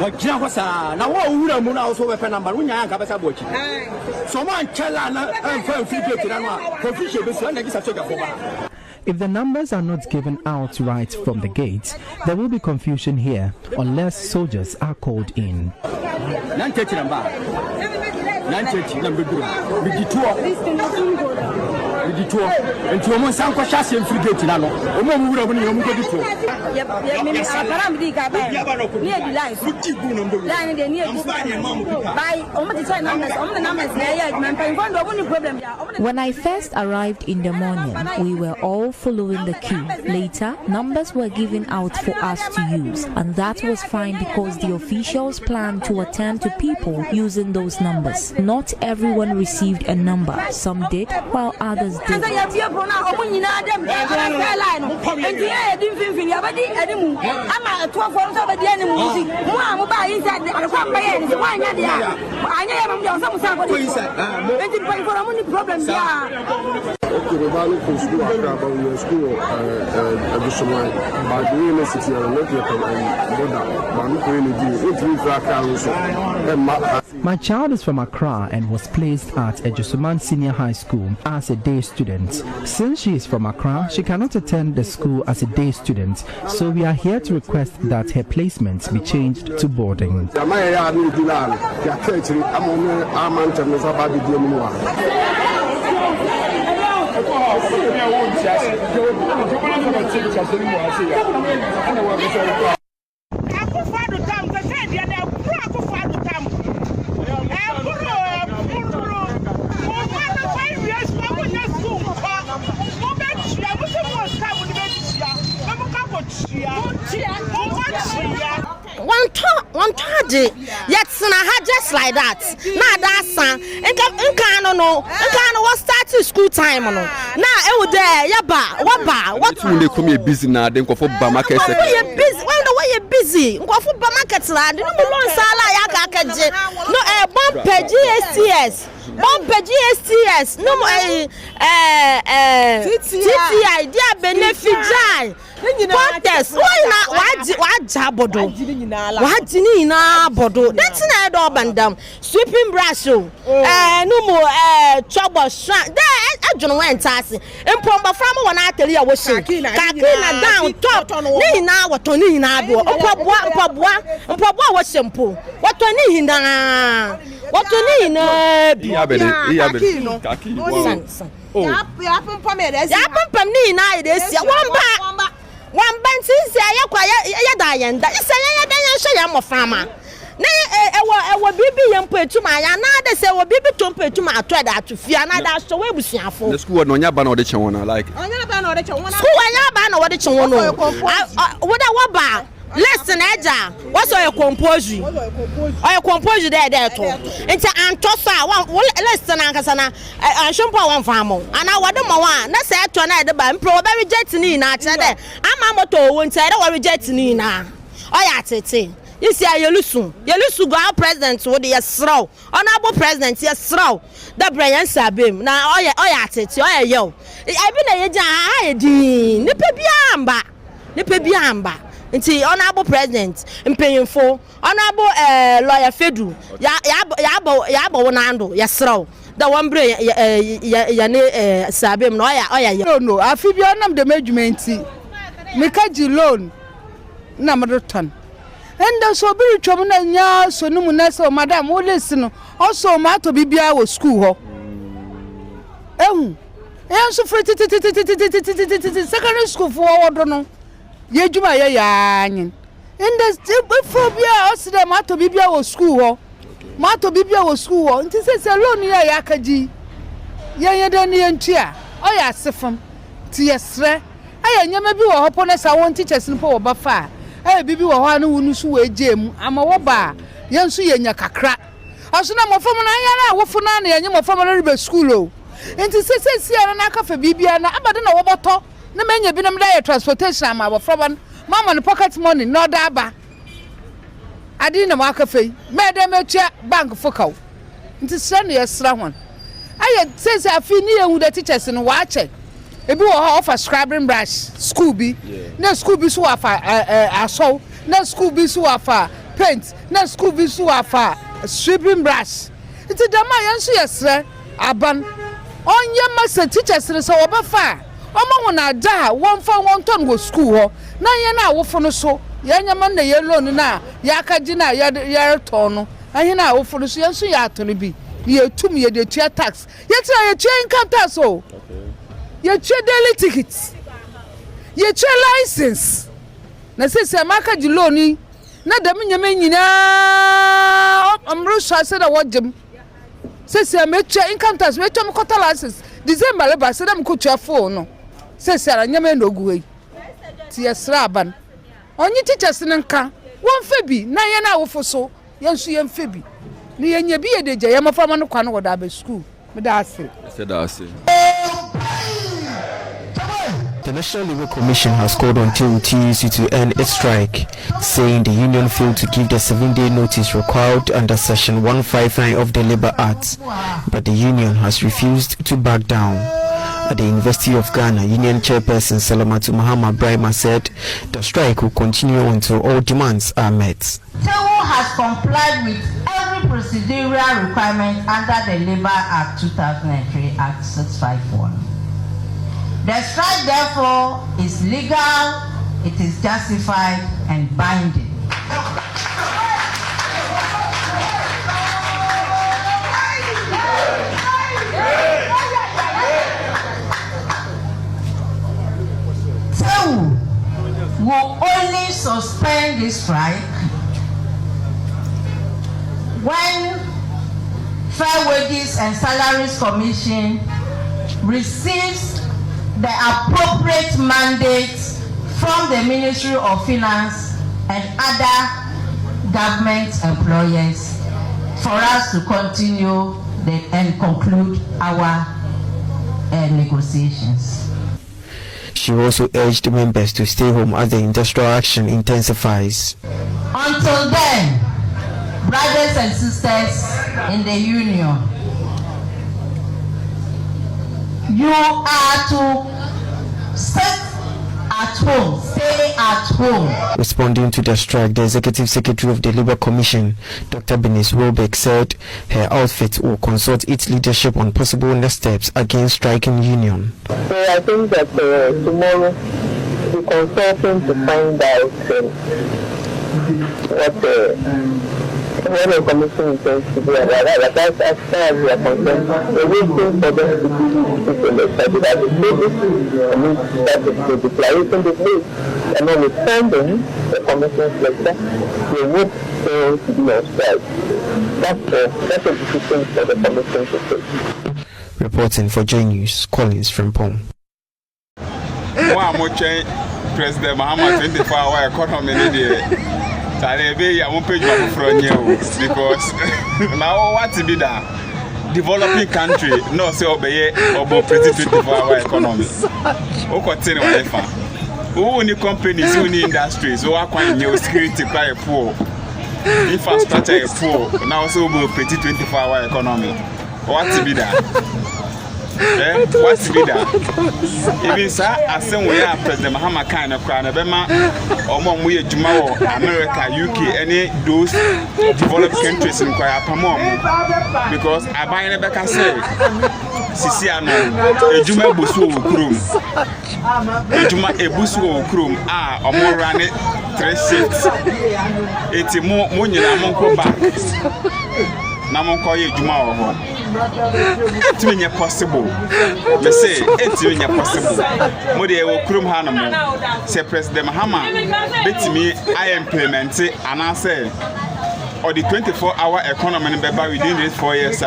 Wajia kwa sa na wa ura mu na so we pe number unya anka besa bochi. So man chela na fa free gate na no confusion be so na gisa so ga for. If the numbers are not given out right from the gate, there will be confusion here unless soldiers are called in. 930 number. 930 number. Digital and to almost some question free gate na no. Omo mu wura mu ni omo go digital. Aparam di ga ba. Near the line. Line dey near this. By omo the time numbers, omo the numbers na ya man pen found omo problem ya. When I first arrived in the morning, we were all following the queue. Later, numbers were given out for us to use, and that was fine because the officials planned to attend to people using those numbers. Not everyone received a number. Some did, while others did. My child is from Accra and was placed at Ejusuman Senior High School as a day student. Since she is from Accra, she cannot attend the school as a day student, so we are here to request that her placement be changed to boarding. One tardy, yet just like that. Now that's son. And can was start to school time on. Now it would there, what when they come here busy now, then go for Bamaka. When the way you're busy, go for Bamaka land. No long sala yaka. No bump GSTS. Bump GSTS. No TTI, dear benefit. Contest. Why jabodo? What Nina Bodo? That's not all bandam. Sweeping brush. No more trouble. There, I don't want to ask. And Pomba Farmer when I tell you, I was saying, Kakina down top. Nina, what Tony Nabo. Oh, Papa was simple. What Tony Nina? What Tony Nina? One band says, I acquire a that is a farmer. Nay, I will be and put to my another say, will be to my tread to Fiana. That's the way we see for the school. No, Yaban or the Chona like. School, Yaban or the Chona. What I want. Listen, Edja, what's your composure? Or your composure there too. It's an Antosa, one less than Ancasana, and Shumpa one farmer. And I want one. That's it to another band, probably jetting in. I'm a motor, won't say, I don't reject Nina. Oh, yeah, Titi. You see, you lose go out president with your throw. Honorable president, yes, throw. The brain sabim. Now, oh, yeah, Titi, oh, yeah, yo. I've been a dean. Nipebiamba. Nti honorable president mpaying for honorable lawyer Fedu yabo wonando yesraw da wambre ya ne sabem no ya no afibia nam de management mekaji loan na madotan enda so biri twom na nya so numu na so madam wo lesi no also ma to bibia wo school ho so free secondary school for wodo no Yejuma yanyin. In the phobia, also the mato bibia was school ho. Mato bibia was school ho. It is a loan ya yakaji. Yanya dani entia. Oh ya sefam. Tiesre. Aya nyama bi wo hoponess I want teachers no po ba fa. Aya bibi wo ho anu wunu su we gem. Ama wo ba. Yensu yenya kakra. Aso na mofam na anya na wo funa na yenya mofam na ribe school o. Enti sese na aka fa bibia na abade na wo boto. Na menye bi na mda transportation am abofroban mama no pocket money no da ba adi na maka fei me dem etua bank fokaw nti sra no yesra hon aye sense afi ni ehu the teachers no wa check ebi wo offer scribing brush school bi na school bi so afa aso na school bi so afa paint na school bi so afa sweeping brush iti dama yanso yesre aban onye masa teachers re so obafa omo wona da wonfa wonton wo school ho na ye na awofo no so yanya man na ye loan na ya kaji na ya return no ahe na awofo no so yanso ya atone bi ye tum ye de tua tax ye tira ye tua income tax o ye tua daily tickets ye tua license na se maka ji loan ni na dem nyame nyina amro so ase da wodem se me tua income tax me tua me quarter license December le ba se dem ko tua phone no se ara nyame no guwe ti yesra aban onye teachers nka won fa bi na ye na awofo so yensu ye mfa bi ni ye nya bi ye deje ye mafama no kwa no woda ba school me da ase The National Labour Commission has called on TEWU to end its strike, saying the union failed to give the 7-day notice required under Section 159 of the Labour Act, but the union has refused to back down. At the University of Ghana, Union Chairperson Salamatu Mahama Brahma said the strike will continue until all demands are met. TEWU has complied with every procedural requirement under the Labour Act 2003 Act 651. The strike, therefore, is legal, it is justified and binding. TEWU will only suspend this strike when Fair Wages and Salaries Commission receives the appropriate mandates from the Ministry of Finance and other government employers for us to continue and conclude our negotiations. She also urged members to stay home as the industrial action intensifies. Until then, brothers and sisters in the union, you are to sit at home, stay at home. Responding to the strike, the Executive Secretary of the Labour Commission, Dr. Benis Wilbeck, said her outfit will consult its leadership on possible next steps against striking union. So I think that tomorrow we'll be consulting to find out what the commission intends to do about that. But as far as we are concerned, we're waiting for them to do this in the study that is that is the declaration they made. And notwithstanding the commission's lecture, we would fail to be on strike. That's a decision for the commission to take. Reporting for J News, Collins from Pong. President Mahama 24-hour economy. Because now what to be that developing country no say obey about 24-hour economy. O continue wife. Who need companies, who need industries, who are quite new security quite poor, infrastructure poor. Now so about 24-hour economy. What to be that? What to be that? Even sir, as some way President Mahama kind of crown of Bema or Mom we Jumao, America, UK, any those developed countries in Kwaya Pamom. Because I buy in a back and say, Sisiano, a Juma Busu Krum, a Juma Ebusu Krum, or more run it 3 shifts. It's more money than Monko back. Namonko Juma or it's really possible. They say it's really possible. Modi will Krum Hanamo. Say President Mahama, bet me I implement it and I say, or the 24-hour economy in Beba within these 4 years.